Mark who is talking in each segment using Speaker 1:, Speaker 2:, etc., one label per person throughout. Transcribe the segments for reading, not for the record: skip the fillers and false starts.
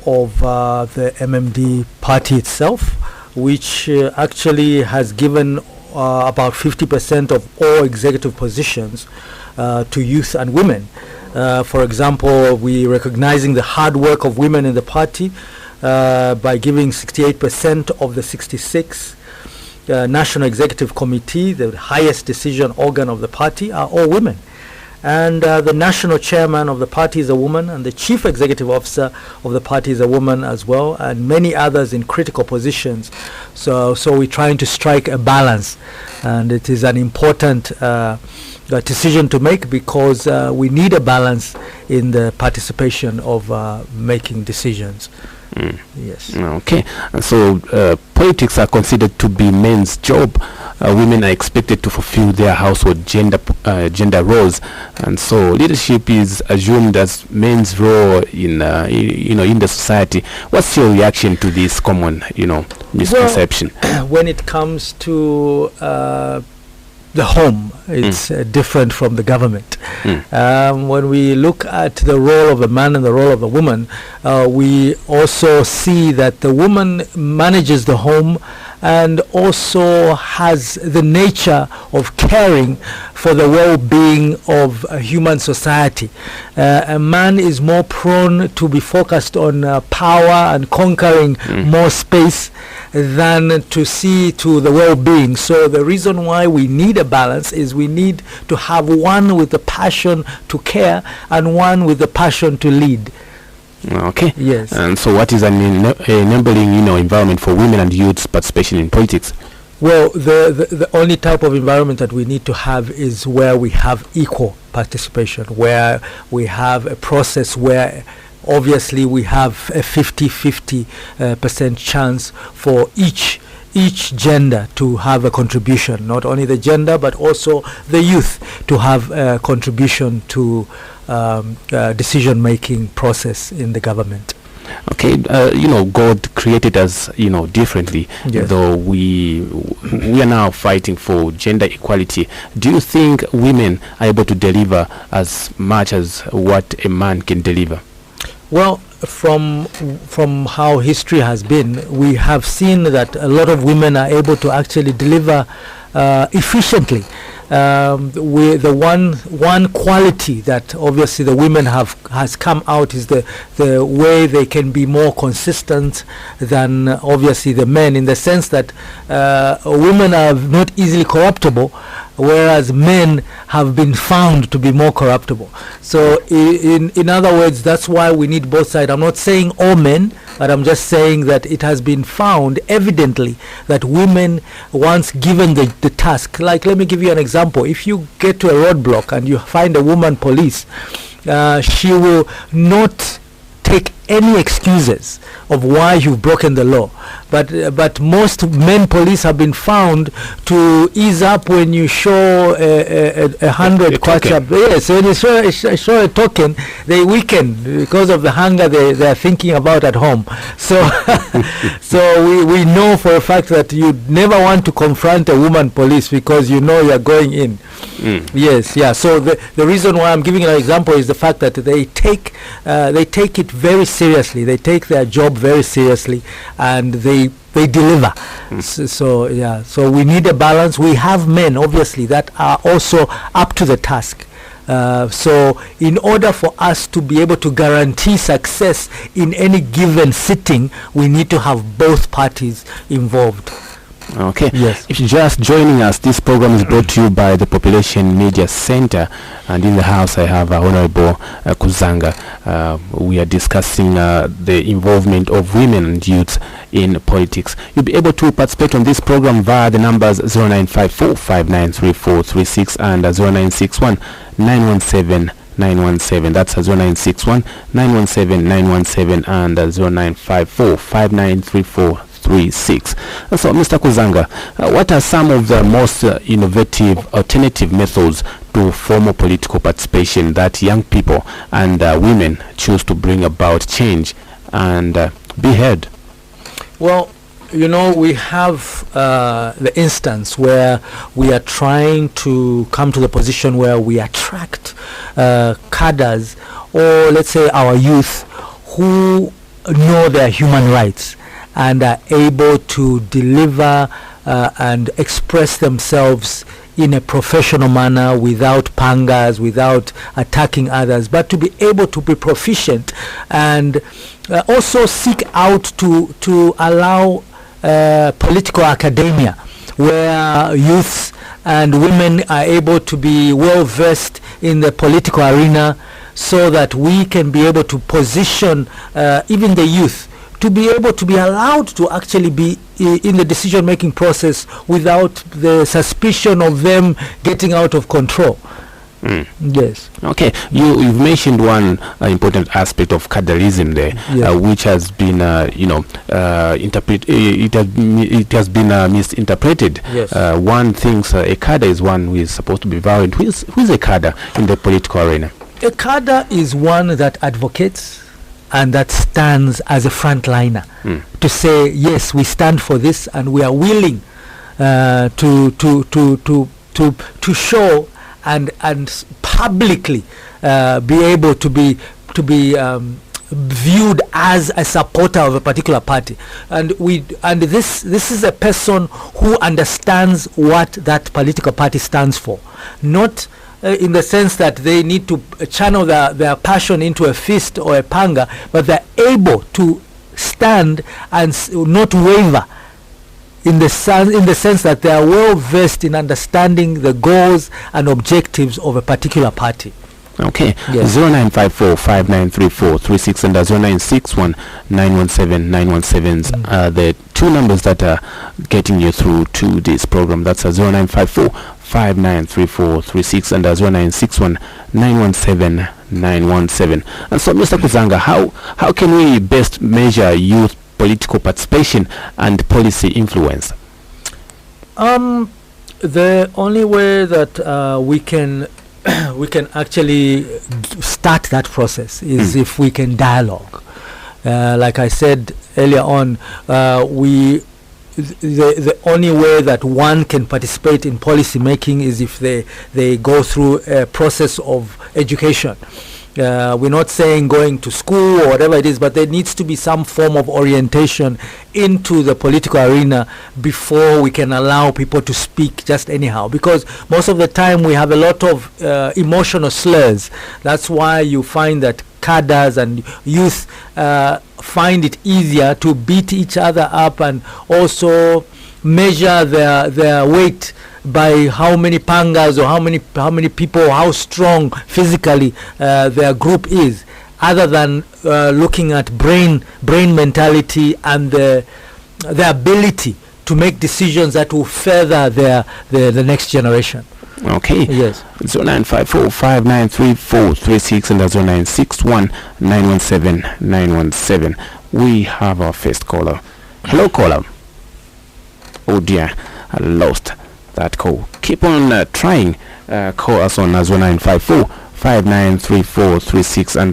Speaker 1: of the MMD party itself, which actually has given about 50% of all executive positions to youth and women. For example, we recognizing the hard work of women in the party by giving 68% of the 66 National Executive Committee, the highest decision organ of the party, are all women. And the national chairman of the party is a woman, and the chief executive officer of the party is a woman as well, and many others in critical positions. So we're trying to strike a balance, and it is an important decision to make, because we need a balance in the participation of making decisions. Yes.
Speaker 2: Okay. And so politics are considered to be men's job. Women are expected to fulfill their household gender roles, and so leadership is assumed as men's role in in the society. What's your reaction to this common misconception?
Speaker 1: Well, when it comes to the home, it's different from the government. When we look at the role of a man and the role of a woman, we also see that the woman manages the home and also has the nature of caring for the well-being of a human society. A man is more prone to be focused on power and conquering more space than to see to the well-being. So the reason why we need a balance is we need to have one with the passion to care and one with the passion to lead.
Speaker 2: Okay.
Speaker 1: Yes.
Speaker 2: And so what is an enabling environment for women and youth's participation in politics?
Speaker 1: Well, the only type of environment that we need to have is where we have equal participation, where we have a process where obviously we have a 50-50% chance for each gender to have a contribution, not only the gender but also the youth to have a contribution to decision-making process in the government.
Speaker 2: Okay, God created us, differently.
Speaker 1: Yes.
Speaker 2: Though we are now fighting for gender equality. Do you think women are able to deliver as much as what a man can deliver?
Speaker 1: Well, from how history has been, we have seen that a lot of women are able to actually deliver efficiently. The one quality that obviously the women has come out is the way they can be more consistent than obviously the men, in the sense that women are not easily corruptible, whereas men have been found to be more corruptible. So in other words, that's why we need both sides. I'm not saying all men, but I'm just saying that it has been found evidently that women, once given the task, like let me give you an example. If you get to a roadblock and you find a woman police, she will not take any excuses of why you've broken the law, but most men police have been found to ease up when you show a 100 kwacha. Yes, when you show a token, they weaken because of the hunger they are thinking about at home. So so we know for a fact that you never want to confront a woman police because you know you are going in. Yes, yeah. So the reason why I'm giving an example is the fact that they take it very seriously. They take their job very seriously, and they deliver. So we need a balance. We have men obviously that are also up to the task. So in order for us to be able to guarantee success in any given sitting, we need to have both parties involved.
Speaker 2: Okay.
Speaker 1: Yes.
Speaker 2: If you're just joining us, this program is brought to you by the Population Media Center, and in the house I have Honorable Kuzanga. We are discussing the involvement of women and youth in politics. You'll be able to participate on this program via the numbers 0954-593436 and 0961-917-917. That's 0961-917-917 and 0954-593436. So, Mr. Kuzanga, what are some of the most innovative alternative methods to formal political participation that young people and women choose to bring about change and be heard?
Speaker 1: Well, we have the instance where we are trying to come to the position where we attract cadres, or let's say our youth, who know their human rights and are able to deliver and express themselves in a professional manner without pangas, without attacking others, but to be able to be proficient and also seek out to allow political academia where youths and women are able to be well versed in the political arena, so that we can be able to position even the youth to be able to be allowed to actually be in the decision-making process without the suspicion of them getting out of control. Yes.
Speaker 2: Okay. You've mentioned one important aspect of cadreism there, which has been, it has been misinterpreted.
Speaker 1: Yes.
Speaker 2: One thinks a cadre is one who is supposed to be violent. Who is a cadre in the political arena?
Speaker 1: A cadre is one that advocates and that stands as a frontliner to say, yes, we stand for this and we are willing to show and publicly be able to be viewed as a supporter of a particular party, and this is a person who understands what that political party stands for, not in the sense that they need to channel their passion into a fist or a panga, but they're able to stand and not waver in the sense that they are well versed in understanding the goals and objectives of a particular party.
Speaker 2: Okay.
Speaker 1: Yes.
Speaker 2: 0954-5934-36 and 0961-917-917 are the two numbers that are getting you through to this program. That's 0954-5934-36 and 0961-917-917. And so, Mr. Kuzanga, how can we best measure youth political participation and policy influence?
Speaker 1: The only way that we can actually start that process is if we can dialogue. Like I said earlier on, the only way that one can participate in policy making is if they go through a process of education. We're not saying going to school or whatever it is, but there needs to be some form of orientation into the political arena before we can allow people to speak just anyhow, because most of the time we have a lot of emotional slurs. That's why you find that cadres and youth find it easier to beat each other up and also measure their weight by how many pangas or how many people, how strong physically their group is, other than looking at brain mentality and the ability to make decisions that will further the next generation.
Speaker 2: Okay.
Speaker 1: Yes.
Speaker 2: 0954-5934-36 and 0961-917-917. We have our first caller. Hello, caller. Oh dear, I lost that call. Keep on trying. Call us on 0954-5934-36 and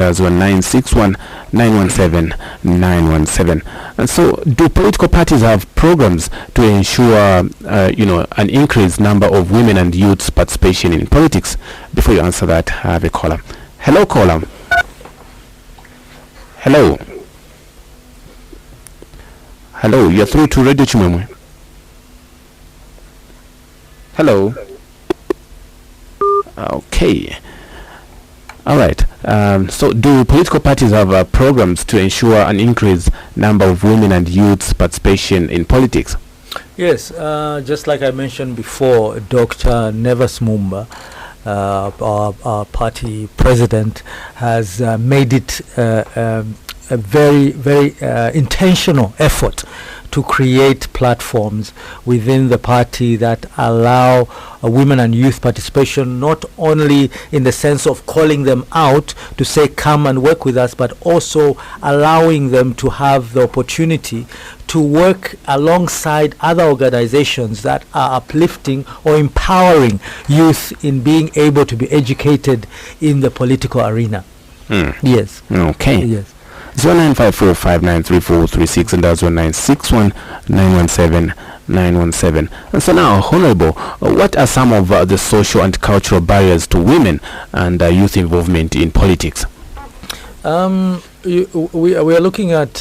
Speaker 2: 0961-917-917. And so, do political parties have programs to ensure, an increased number of women and youths' participation in politics? Before you answer that, I have a caller. Hello, caller. Hello. Hello, you're through to Radio Chimwemwe. Hello. Okay. All right. So, do political parties have programs to ensure an increased number of women and youths' participation in politics?
Speaker 1: Yes. Just like I mentioned before, Dr. Nevas Mumba, our party president, has made it a very, very intentional effort to create platforms within the party that allow women and youth participation, not only in the sense of calling them out to say come and work with us, but also allowing them to have the opportunity to work alongside other organizations that are uplifting or empowering youth in being able to be educated in the political arena. Yes.
Speaker 2: Okay.
Speaker 1: Yes.
Speaker 2: 0954-5934-36 and 0961-917-917. And so now, Honorable, what are some of the social and cultural barriers to women and youth involvement in politics?
Speaker 1: we are looking at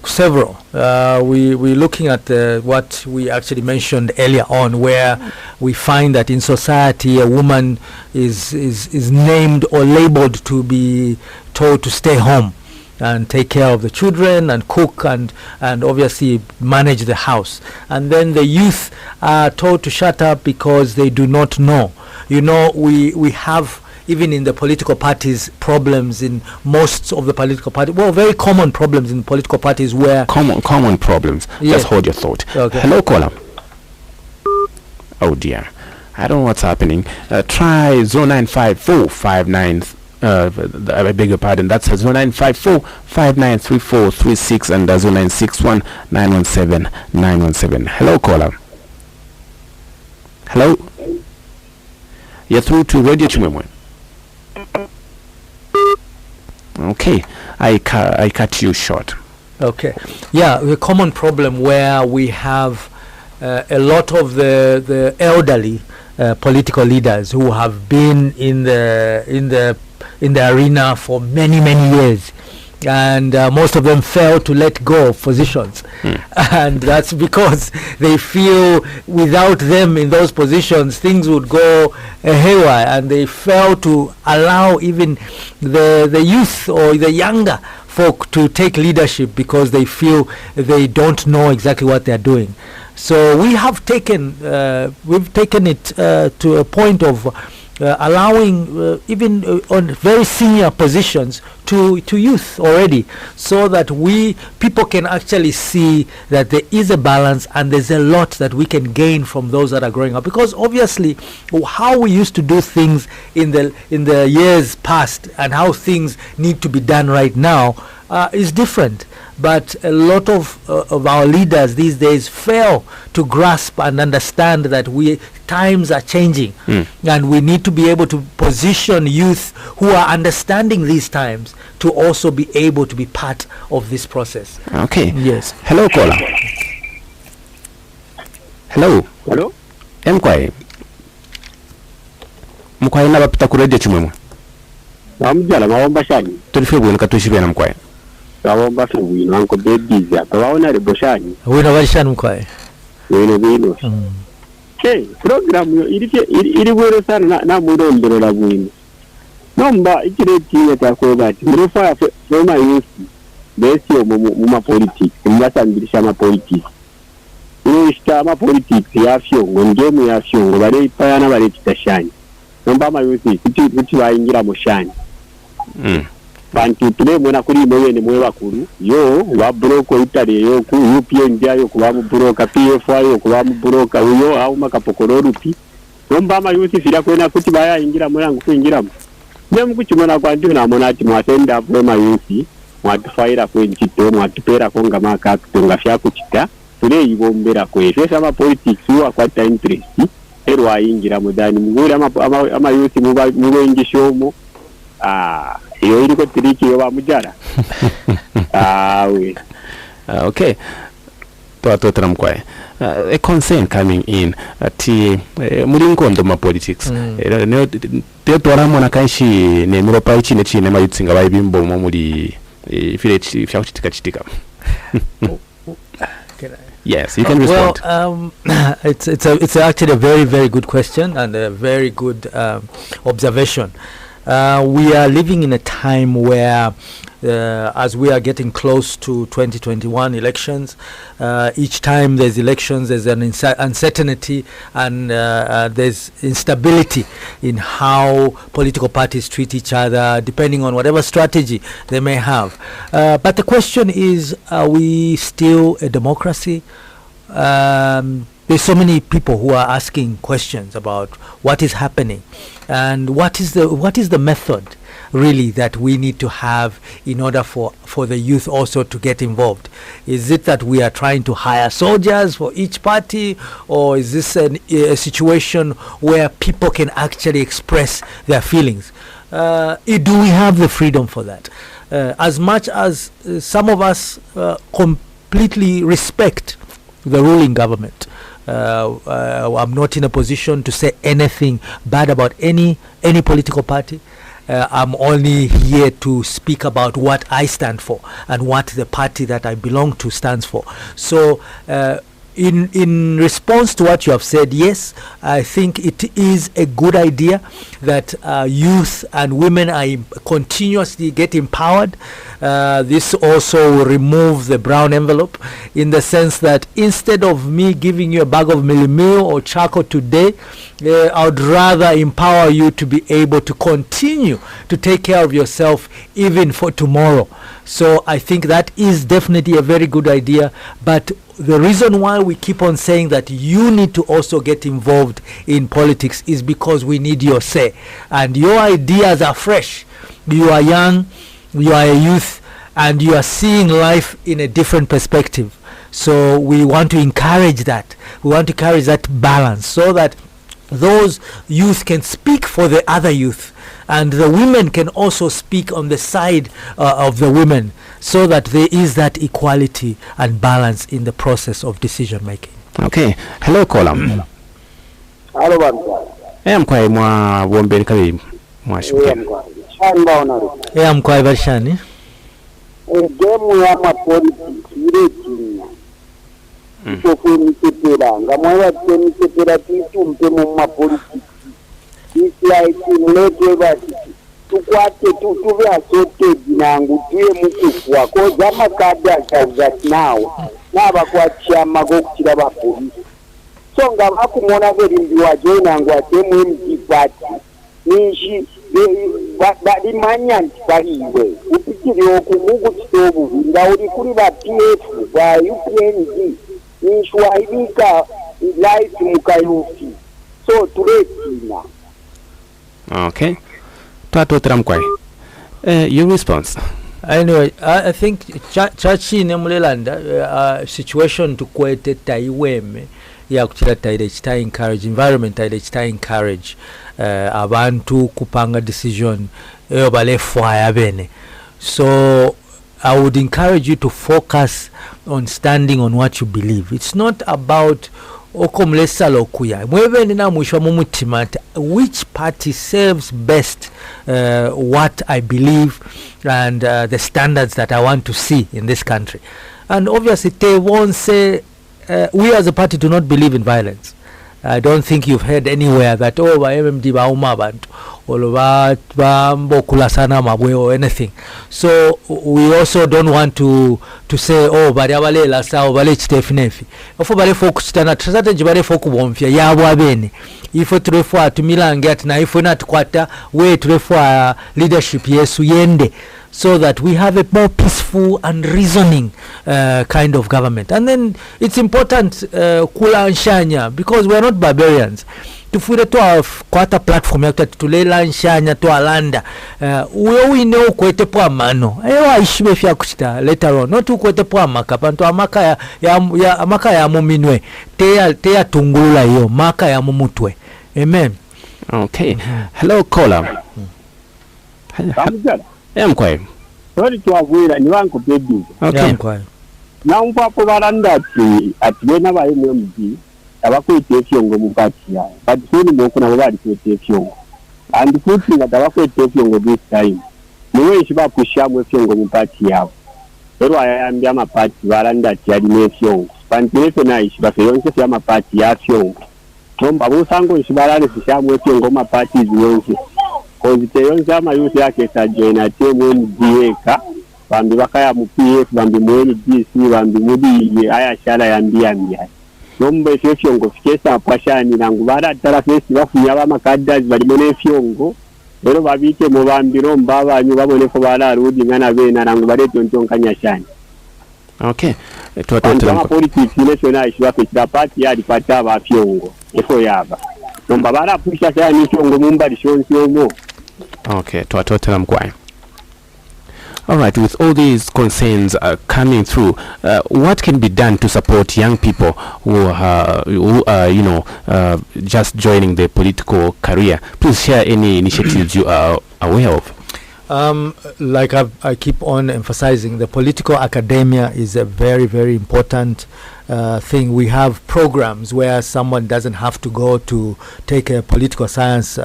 Speaker 1: several. We're looking at what we actually mentioned earlier on, where we find that in society a woman is named or labeled to be told to stay home and take care of the children and cook and obviously manage the house. And then the youth are told to shut up because they do not know. You know, we have, even in the political parties, problems in most of the political parties. Well, very common problems in political parties where...
Speaker 2: Common problems.
Speaker 1: Yes.
Speaker 2: Just hold your thought.
Speaker 1: Okay.
Speaker 2: Hello, caller. Oh, dear. I don't know what's happening. Try 095459... I beg your pardon. That's 0954-593436 and 0961-917-917. Hello, caller. Hello. You're through to Radio Chimwemwe. Okay, I cut you short.
Speaker 1: Okay. Yeah, the common problem where we have a lot of the elderly political leaders who have been in the arena for many years, and most of them fail to let go of positions, and that's because they feel without them in those positions things would go haywire, and they fail to allow even the youth or the younger folk to take leadership because they feel they don't know exactly what they're doing. So we have taken it to a point of allowing even on very senior positions to youth already, so that people can actually see that there is a balance and there's a lot that we can gain from those that are growing up, because obviously how we used to do things in the years past and how things need to be done right now is different. But a lot of our leaders these days fail to grasp and understand that times are changing, and we need to be able to position youth who are understanding these times to also be able to be part of this process.
Speaker 2: Okay.
Speaker 1: Yes.
Speaker 2: Hello, caller. Hello.
Speaker 3: Hello.
Speaker 2: Mkwai nabapita ku Radio Chimwemwe.
Speaker 3: Amujala mawomba shani.
Speaker 2: Tulife bwenu tushibye na Mkwai.
Speaker 3: Mawomba fuwi nanko babies ya. Tawaona rebo shani.
Speaker 1: Wino bashani Mkwai.
Speaker 3: Wino. Program yo iri bwero sana na murondero la bwino. Nomba ikireti yatakobati. Murufa fema yusi. Besi yo mu politics. Mubasangirisha ma politics. Ishita ma politics yafyo ngo ngemu yafyo ngo bare ipayana bare kitashani. Nomba amayusi kuti bayingira mushani. Bantu tule mwena kuri mwene mwe bakuru yo ba broko itare yo ku UPN yo kuba mu broka PF yo kuba mu broka yo au makapokoro rupi. Nomba amayusi fira kwena kuti bayingira mwangu kwingiramo. Nemu kuchimona kwa ndio namona ati mwasenda apwe mayusi mwatufaira kwenchito mwatupera konga makakutonga fyakuchita tule ibombera kwese ama politics wa kwata interest ero ayingira mudani mugure ama youth mubengishomo iyo iriko tiriki yo bamujara we
Speaker 2: okay to Mkwai. A concern coming in at muri nkondo ma politics ne tora mona kanshi ne muropa ichi ne chine mayutsinga bayibimbo mu muri village fyakuchitika. Yes, you can respond.
Speaker 1: Well, it's actually a very good question and a very good observation. We are living in a time where as we are getting close to 2021 elections, each time there's elections, there's an uncertainty and there's instability in how political parties treat each other, depending on whatever strategy they may have. But the question is, are we still a democracy? There's so many people who are asking questions about what is happening and what is the method really that we need to have in order for the youth also to get involved. Is it that we are trying to hire soldiers for each party, or is this a situation where people can actually express their feelings? Do we have the freedom for that? As much as some of us completely respect the ruling government, I'm not in a position to say anything bad about any political party. I'm only here to speak about what I stand for and what the party that I belong to stands for. So in response to what you have said, yes, I think it is a good idea that youth and women are continuously get empowered. This also will remove the brown envelope, in the sense that instead of me giving you a bag of meal or charcoal today, I would rather empower you to be able to continue to take care of yourself even for tomorrow. So I think that is definitely a very good idea. But the reason why we keep on saying that you need to also get involved in politics is because we need your say. And your ideas are fresh. You are young, you are a youth, and you are seeing life in a different perspective. So we want to encourage that. We want to encourage that balance, so that those youth can speak for the other youth, and the women can also speak on the side of the women, so that there is that equality and balance in the process of decision making.
Speaker 2: Okay. Hello, Kolam.
Speaker 3: Hello, Bantu.
Speaker 2: Mkwai mwa womberi kabi mwa shuke.
Speaker 1: Mkwai Barshani.
Speaker 3: Gemu ya mapolitiki irekinya. Isofu msekera. Ngamwaya msekera titu mpemu mapolitiki. It's like in basi. Tukwate tuve asote jinangu tuye mukufwa. Koza makadi as now. Naba kwa chama gokira ba polisi. So ngaba kumona verimbi wa joina ngwate mwemji party. Nishi badi manyanti baliwe. Upikiri okumugu kitobu. Ngauri kuri ba PF ba UPNG. Nishi waibika life mukayufi. So tuletina.
Speaker 2: Okay. Your response?
Speaker 1: Anyway, I think chachi nemulelanda situation tukwete taiweme ya kuchira taide chita encourage environment taide chita encourage abantu kupanga decision eyo balefwa ya bene. So I would encourage you to focus on standing on what you believe. It's not about okomlesa lokuya mwebe nina mwisho mumutima which party serves best what I believe and the standards that I want to see in this country. And obviously they won't say we as a party do not believe in violence. I don't think you've heard anywhere that ba MMD ba umabantu or ba sana mabwe or anything. So we also don't want to say bari abalela sawo bale chitefinefi ofo bale fokustana strategy bale fokubomfya yabo abene ifo turefo atumilange ati na ifo natukwata we turefo leadership yesu yende, so that we have a more peaceful and reasoning kind of government. And then it's important kula nshanya, because we are not barbarians. Tufure to our quarter platform ya tulela nshanya to alanda we know kwete po amano ewa ishibe fya kuchita later on, not kwete po amaka panto amaka ya amaka ya muminwe teya tungula yo maka ya mumutwe. Amen.
Speaker 2: Okay. Hello, caller. Mkwai.
Speaker 3: Sorry to avoid ni wangu baby.
Speaker 2: Okay.
Speaker 1: Mkwai.
Speaker 3: Na umpapo baranda ati wena ba MMD abakwete fyongo mu party ya. But soni moko na bali kwete fyongo. And putting that abakwete fyongo this time. Niwe ishiba kushamwe fyongo mu party ya. Ero ayambya ama party baranda ati ali ne fyongo. Pantelefe na ishiba fyongo fya ama party ya fyongo. Tomba busango ishibalane sishamwe fyongo ma party ziyonke. Koziteyonze amayuthi yake sajoina temu MDA bambi bakaya mu PF bambi mu NDC bambi muri ayashala yambiyambya nombe fyongo fikesa pashani nangu baratara fesi bafunya bamakaddazi bali mu fyongo lero babite mu bambiro mbaba nyu babone ko balarudi ngana bena nangu bareto ntonkanya shani.
Speaker 2: Okay.
Speaker 3: Tuwa politics national ishwa fekira party yali pata ba fyongo efo yaba nomba barapusha cyane fyongo mumbali shonsi omo.
Speaker 2: Okay, to Mkwai. All right, with all these concerns coming through, what can be done to support young people who are just joining the political career? Please share any initiatives you are aware of.
Speaker 1: Like I keep on emphasizing, the political academia is a very, very important thing. We have programs where someone doesn't have to go to take a political science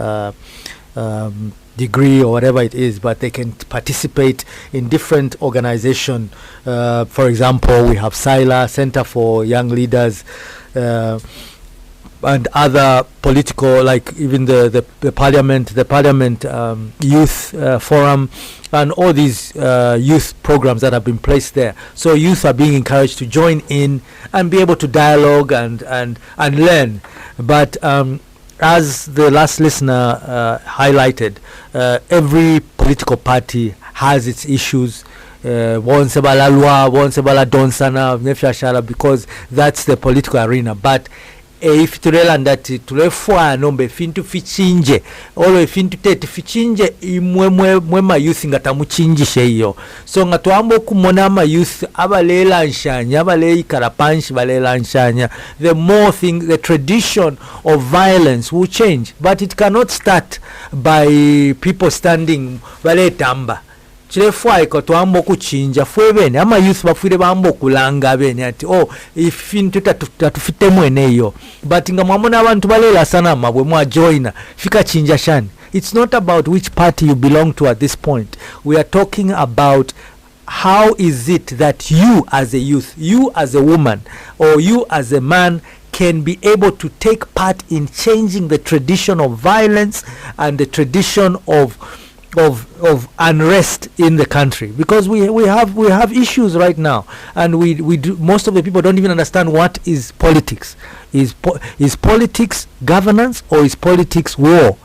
Speaker 1: degree or whatever it is, but they can participate in different organizations. For example, we have SILA, Center for Young Leaders, and other political, like even the parliament youth forum, and all these youth programs that have been placed there. So youth are being encouraged to join in and be able to dialogue and learn. But as the last listener highlighted, every political party has its issues. Because that's the political arena. But if tulelanda ti tulefwano mbe fintu fichinje olwo fintu tete fichinje imwe ma youth nga tamuchinjishe iyo so nga twamba okumona ama youth abalela nshanya abale karapanshi balela nshanya, the more thing, the tradition of violence will change. But it cannot start by people standing bale tamba chilefwa iko twamba okuchinja fwe bene ama youth bafire bamba okulanga bene ati ifintu tatufite mwene iyo. But nga mwamona abantu balela sana mabwe mwa joina fika chinja shani. It's not about which party you belong to at this point. We are talking about how is it that you as a youth, you as a woman, or you as a man can be able to take part in changing the tradition of violence and the tradition of unrest in the country, because we have issues right now, and we do, most of the people don't even understand what is politics. Is politics governance or is politics war?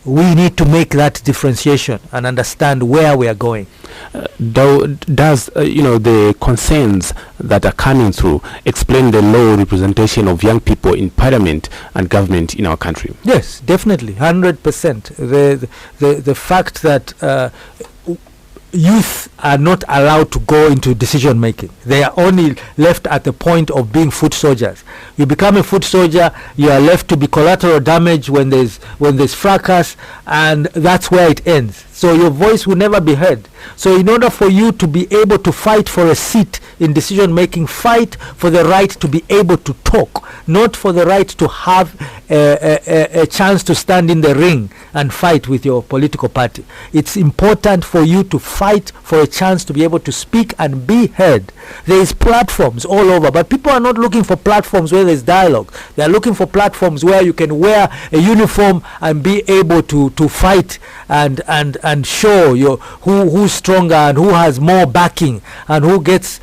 Speaker 1: We need to make that differentiation and understand where we are going.
Speaker 2: Does the concerns that are coming through explain the low representation of young people in parliament and government in our country?
Speaker 1: Yes, definitely, 100%. The fact that youth are not allowed to go into decision making. They are only left at the point of being foot soldiers. You become a foot soldier, you are left to be collateral damage when there's fracas, and that's where it ends. So your voice will never be heard. So in order for you to be able to fight for a seat in decision making, fight for the right to be able to talk, not for the right to have a chance to stand in the ring and fight with your political party. It's important for you to fight for a chance to be able to speak and be heard. There is platforms all over, but people are not looking for platforms where there's dialogue. They are looking for platforms where you can wear a uniform and be able to fight and show who's stronger and who has more backing and who gets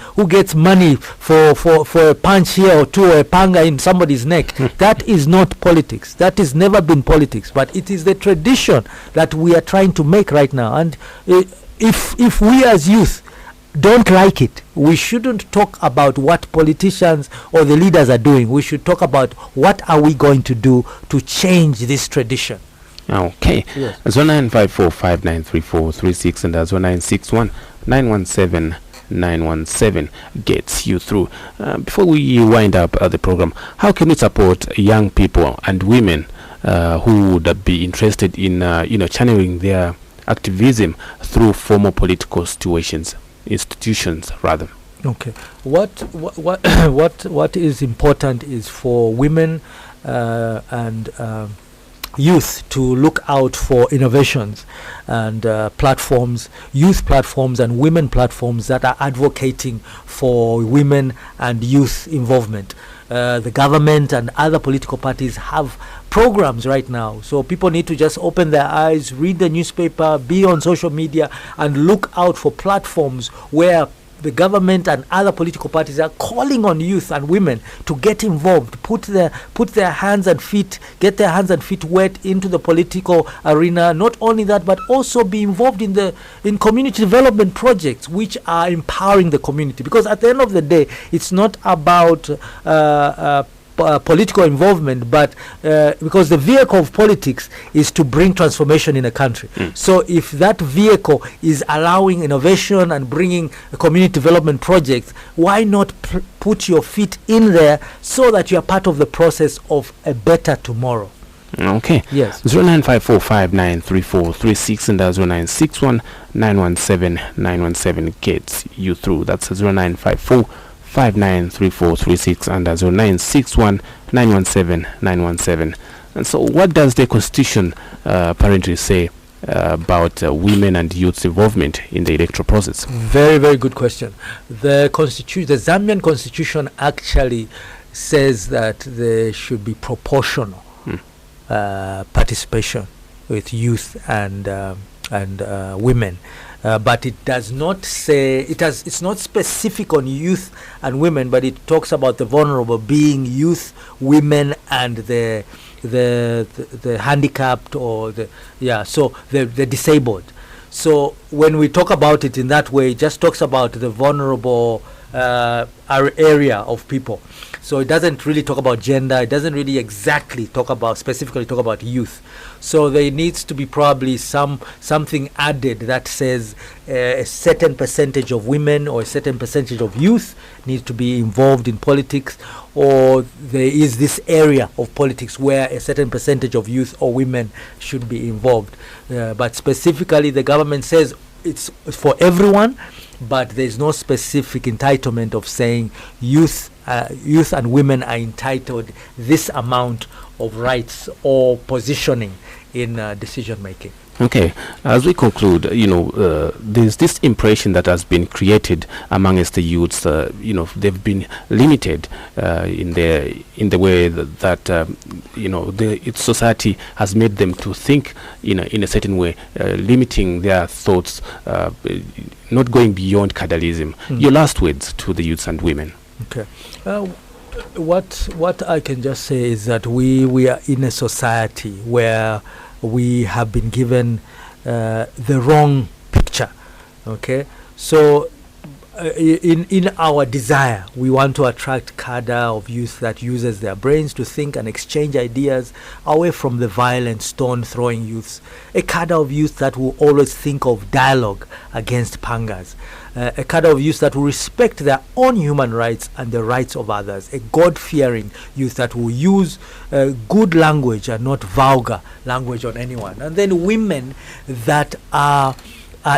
Speaker 1: money for a punch here or two or a panga in somebody's neck. That is not politics. That has never been politics, but it is the tradition that we are trying to make right now. And if we as youth don't like it, we shouldn't talk about what politicians or the leaders are doing. We should talk about what are we going to do to change this tradition.
Speaker 2: Okay.
Speaker 1: Yes.
Speaker 2: 0954593436 and 0961917917 gets you through. Before we wind up the program, how can we support young people and women who would be interested in channeling their activism through formal political institutions rather?
Speaker 1: Okay. What is important is for women and youth to look out for innovations and platforms, youth platforms and women platforms that are advocating for women and youth involvement. The government and other political parties have programs right now, so people need to just open their eyes, read the newspaper, be on social media, and look out for platforms where the government and other political parties are calling on youth and women to get involved, get their hands and feet wet into the political arena. Not only that, but also be involved in community development projects which are empowering the community. Because at the end of the day, it's not about political involvement, but because the vehicle of politics is to bring transformation in a country. So if that vehicle is allowing innovation and bringing community development projects, why not put your feet in there so that you are part of the process of a better tomorrow?
Speaker 2: Okay.
Speaker 1: Yes.
Speaker 2: 0954593436 and 0961917917 gets you through. That's 0954593436 and 0961917917. And so what does the constitution apparently say about women and youth's involvement in the electoral process?
Speaker 1: Very, very good question. The Zambian constitution actually says that there should be proportional participation with youth and women. But it does not say it's not specific on youth and women, but it talks about the vulnerable being youth, women, and the handicapped or the disabled. So when we talk about it in that way, it just talks about the vulnerable area of people. So it doesn't really talk about gender. It doesn't really specifically talk about youth. So there needs to be probably something added that says a certain percentage of women or a certain percentage of youth need to be involved in politics, or there is this area of politics where a certain percentage of youth or women should be involved. But specifically, the government says it's for everyone, but there's no specific entitlement of saying youth and women are entitled this amount of rights or positioning in decision making.
Speaker 2: Okay, as we conclude, there's this impression that has been created amongst the youths. They've been limited in the way that society has made them to think in a certain way, limiting their thoughts, not going beyond cadalism. Your last words to the youths and women.
Speaker 1: Okay. What I can just say is that we are in a society where we have been given the wrong picture. Okay, so in our desire, we want to attract cadre of youth that uses their brains to think and exchange ideas away from the violent stone-throwing youths. A cadre of youth that will always think of dialogue against pangas. A cadre of youth that will respect their own human rights and the rights of others. A God-fearing youth that will use good language and not vulgar language on anyone. And then women that are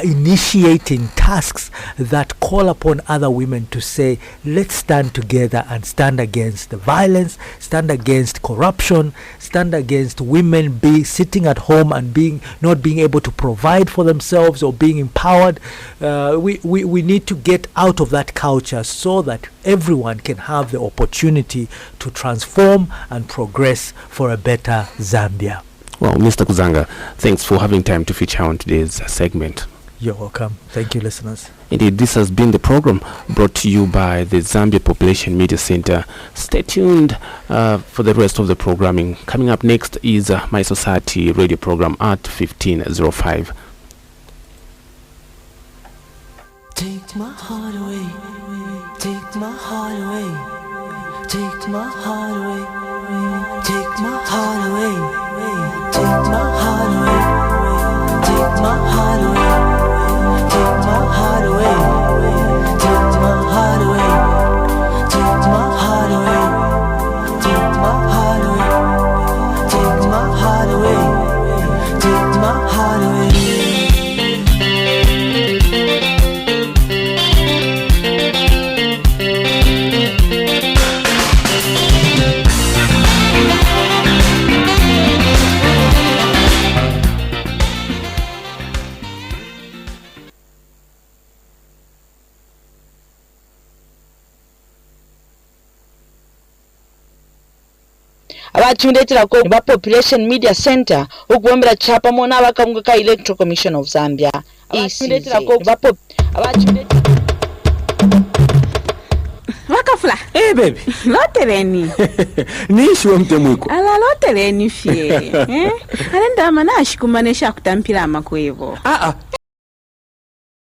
Speaker 1: initiating tasks that call upon other women to say, let's stand together and stand against the violence, stand against corruption, stand against women sitting at home and not being able to provide for themselves or being empowered. We need to get out of that culture so that everyone can have the opportunity to transform and progress for a better Zambia.
Speaker 2: Well, Mr. Kuzanga, thanks for having time to feature on today's segment.
Speaker 1: You're welcome. Thank you, listeners.
Speaker 2: Indeed, this has been the program brought to you by the Zambia Population Media Center. Stay tuned for the rest of the programming. Coming up next is My Society radio program at 15:05.
Speaker 4: Take my heart away. Take my heart away. Take my heart away. Take my heart away. Take my heart away. Take my heart away. Take my heart away. Take my heart away. Take my heart away. Take my heart away. Take my heart away. Take my heart away. abachimuleterako ba Population Media Center okuwombera chapa mona abakamwe ka Electoral Commission of Zambia abachimuleterako
Speaker 5: Wakafula.
Speaker 2: Baby.
Speaker 5: Lotereni.
Speaker 2: Nishiwe mtemwiko.
Speaker 5: Ala lotereni fie. Alenda mana ashikumanesha kutampira makwevo.